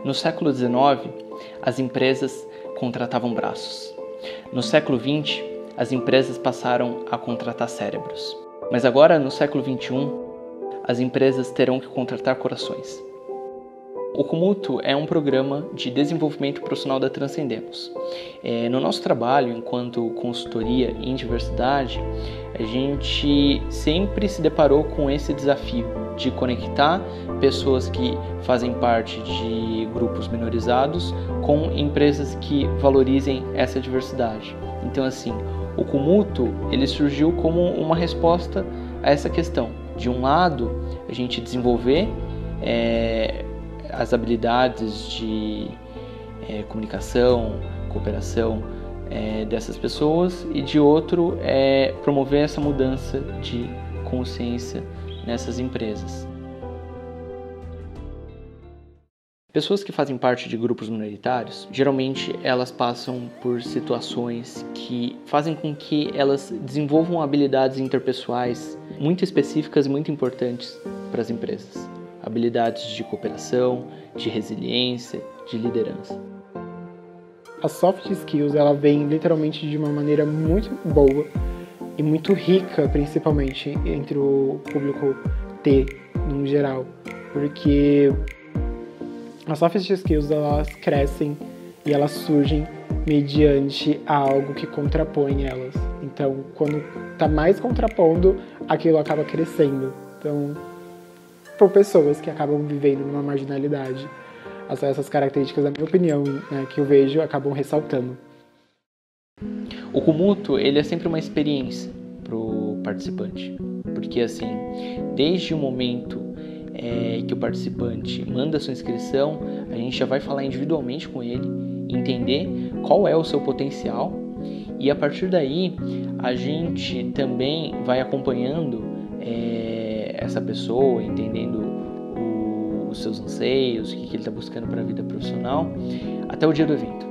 No século XIX, as empresas contratavam braços. No século XX, as empresas passaram a contratar cérebros. Mas agora, no século XXI, as empresas terão que contratar corações. O Commuto é um programa de desenvolvimento profissional da Transcendemos. No nosso trabalho, enquanto consultoria em diversidade, a gente sempre se deparou com esse desafio de conectar pessoas que fazem parte de grupos minorizados com empresas que valorizem essa diversidade. Então, assim, o Commuto ele surgiu como uma resposta a essa questão. De um lado, a gente desenvolver as habilidades de comunicação, cooperação dessas pessoas e de outro, promover essa mudança de consciência nessas empresas. Pessoas que fazem parte de grupos minoritários, geralmente elas passam por situações que fazem com que elas desenvolvam habilidades interpessoais muito específicas e muito importantes para as empresas. Habilidades de cooperação, de resiliência, de liderança. A soft skills, ela vem literalmente de uma maneira muito boa e muito rica, principalmente entre o público T, no geral, porque as soft skills, elas crescem e elas surgem mediante algo que contrapõe elas. Então, quando está mais contrapondo, aquilo acaba crescendo. Então, por pessoas que acabam vivendo numa marginalidade, essas características, na minha opinião, né, que eu vejo, acabam ressaltando. O Commuto, ele é sempre uma experiência para o participante, porque assim, desde o momento que o participante manda a sua inscrição, a gente já vai falar individualmente com ele, entender qual é o seu potencial e a partir daí a gente também vai acompanhando essa pessoa, entendendo os seus anseios, o que ele está buscando para a vida profissional, até o dia do evento.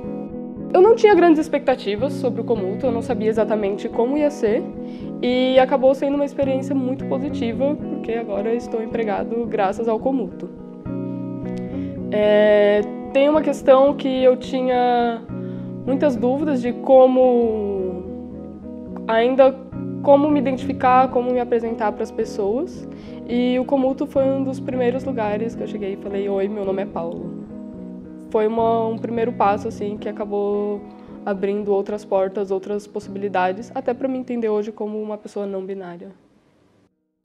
Eu não tinha grandes expectativas sobre o Commuto, eu não sabia exatamente como ia ser e acabou sendo uma experiência muito positiva, porque agora estou empregado graças ao Commuto. Tem uma questão que eu tinha muitas dúvidas de como me identificar, como me apresentar para as pessoas. E o Commuto foi um dos primeiros lugares que eu cheguei e falei: "Oi, meu nome é Paulo". Foi um primeiro passo assim que acabou abrindo outras portas, outras possibilidades, até para me entender hoje como uma pessoa não binária.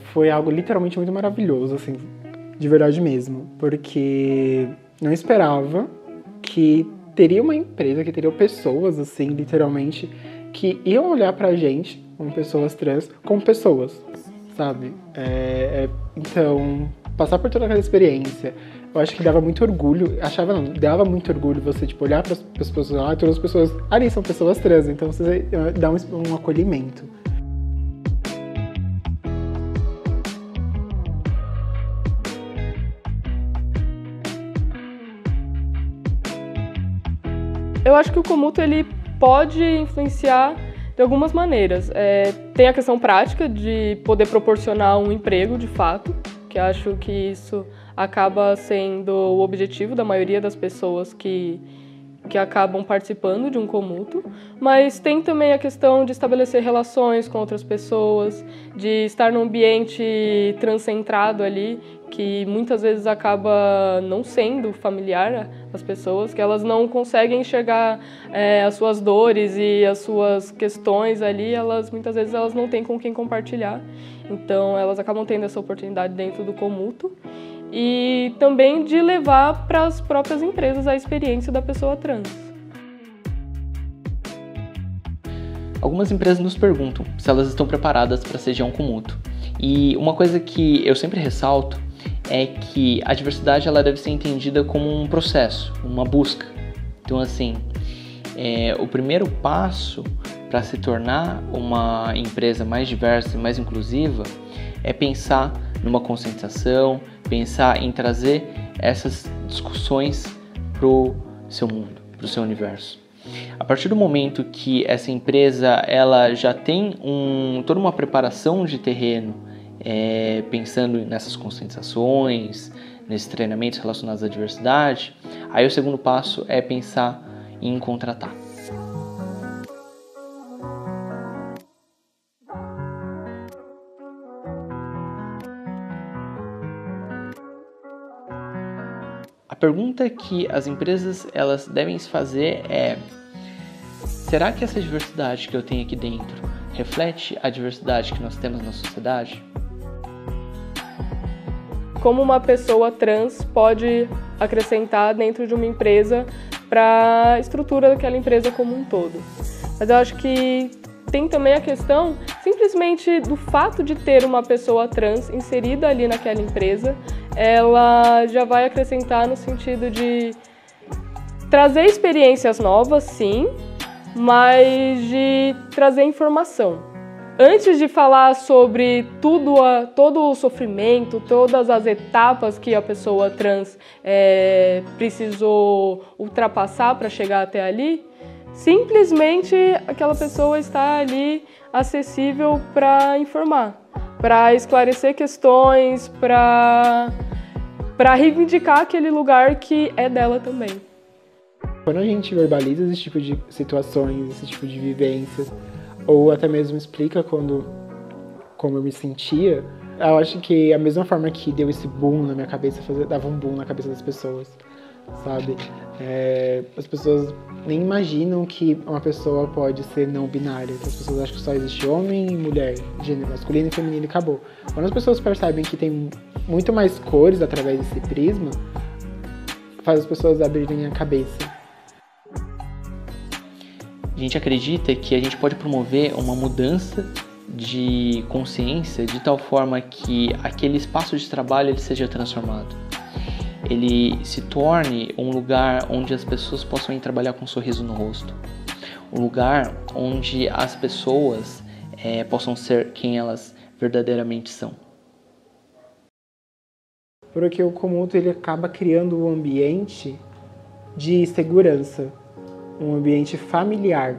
Foi algo literalmente muito maravilhoso, assim, de verdade mesmo, porque não esperava que teria uma empresa, que teria pessoas, assim, literalmente, que iam olhar pra gente, como pessoas trans, como pessoas, sabe? Então, passar por toda aquela experiência, eu acho que dava muito orgulho, dava muito orgulho você, tipo, olhar para as pessoas lá, todas as pessoas ali são pessoas trans, então você dá um acolhimento. Eu acho que o Commuto ele pode influenciar de algumas maneiras. Tem a questão prática de poder proporcionar um emprego, de fato, que acho que isso acaba sendo o objetivo da maioria das pessoas que acabam participando de um Commuto, mas tem também a questão de estabelecer relações com outras pessoas, de estar num ambiente transcentrado ali, que muitas vezes acaba não sendo familiar às pessoas, que elas não conseguem enxergar as suas dores e as suas questões ali, muitas vezes elas não têm com quem compartilhar, então elas acabam tendo essa oportunidade dentro do Commuto. E também de levar para as próprias empresas a experiência da pessoa trans. Algumas empresas nos perguntam se elas estão preparadas para sediar um Commuto. E uma coisa que eu sempre ressalto é que a diversidade ela deve ser entendida como um processo, uma busca. Então, assim, o primeiro passo para se tornar uma empresa mais diversa e mais inclusiva é pensar numa conscientização, pensar em trazer essas discussões para o seu mundo, para o seu universo. A partir do momento que essa empresa ela já tem toda uma preparação de terreno, pensando nessas conscientizações, nesses treinamentos relacionados à diversidade, aí o segundo passo é pensar em contratar. A pergunta que as empresas elas devem se fazer é: será que essa diversidade que eu tenho aqui dentro reflete a diversidade que nós temos na sociedade? Como uma pessoa trans pode acrescentar dentro de uma empresa para a estrutura daquela empresa como um todo. Mas eu acho que tem também a questão simplesmente do fato de ter uma pessoa trans inserida ali naquela empresa, ela já vai acrescentar no sentido de trazer experiências novas, sim, mas de trazer informação. Antes de falar sobre todo o sofrimento, todas as etapas que a pessoa trans precisou ultrapassar para chegar até ali, simplesmente aquela pessoa está ali acessível para informar, para esclarecer questões, para reivindicar aquele lugar que é dela também. Quando a gente verbaliza esse tipo de situações, esse tipo de vivências, ou até mesmo explica como eu me sentia, eu acho que a mesma forma que deu esse boom na minha cabeça, dava um boom na cabeça das pessoas, sabe? As pessoas nem imaginam que uma pessoa pode ser não binária, que as pessoas acham que só existe homem e mulher, gênero masculino e feminino e acabou. Quando as pessoas percebem que tem muito mais cores através desse prisma, faz as pessoas abrirem a cabeça. A gente acredita que a gente pode promover uma mudança de consciência de tal forma que aquele espaço de trabalho ele seja transformado. Ele se torne um lugar onde as pessoas possam ir trabalhar com um sorriso no rosto. Um lugar onde as pessoas possam ser quem elas verdadeiramente são. Porque o Comuto ele acaba criando um ambiente de segurança, um ambiente familiar.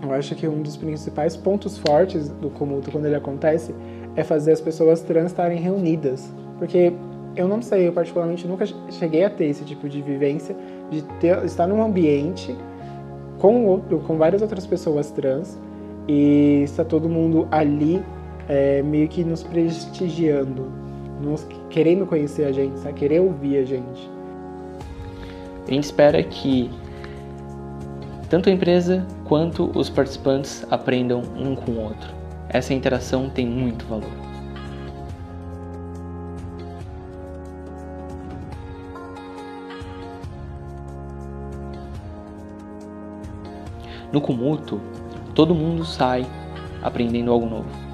Eu acho que um dos principais pontos fortes do Comuto, quando ele acontece, é fazer as pessoas trans estarem reunidas. Porque eu não sei, eu particularmente nunca cheguei a ter esse tipo de vivência, de estar num ambiente com várias outras pessoas trans e está todo mundo ali meio que nos prestigiando, querendo conhecer a gente, sabe? Querer ouvir a gente. A gente espera que tanto a empresa quanto os participantes aprendam um com o outro. Essa interação tem muito valor. No Comuto, todo mundo sai aprendendo algo novo.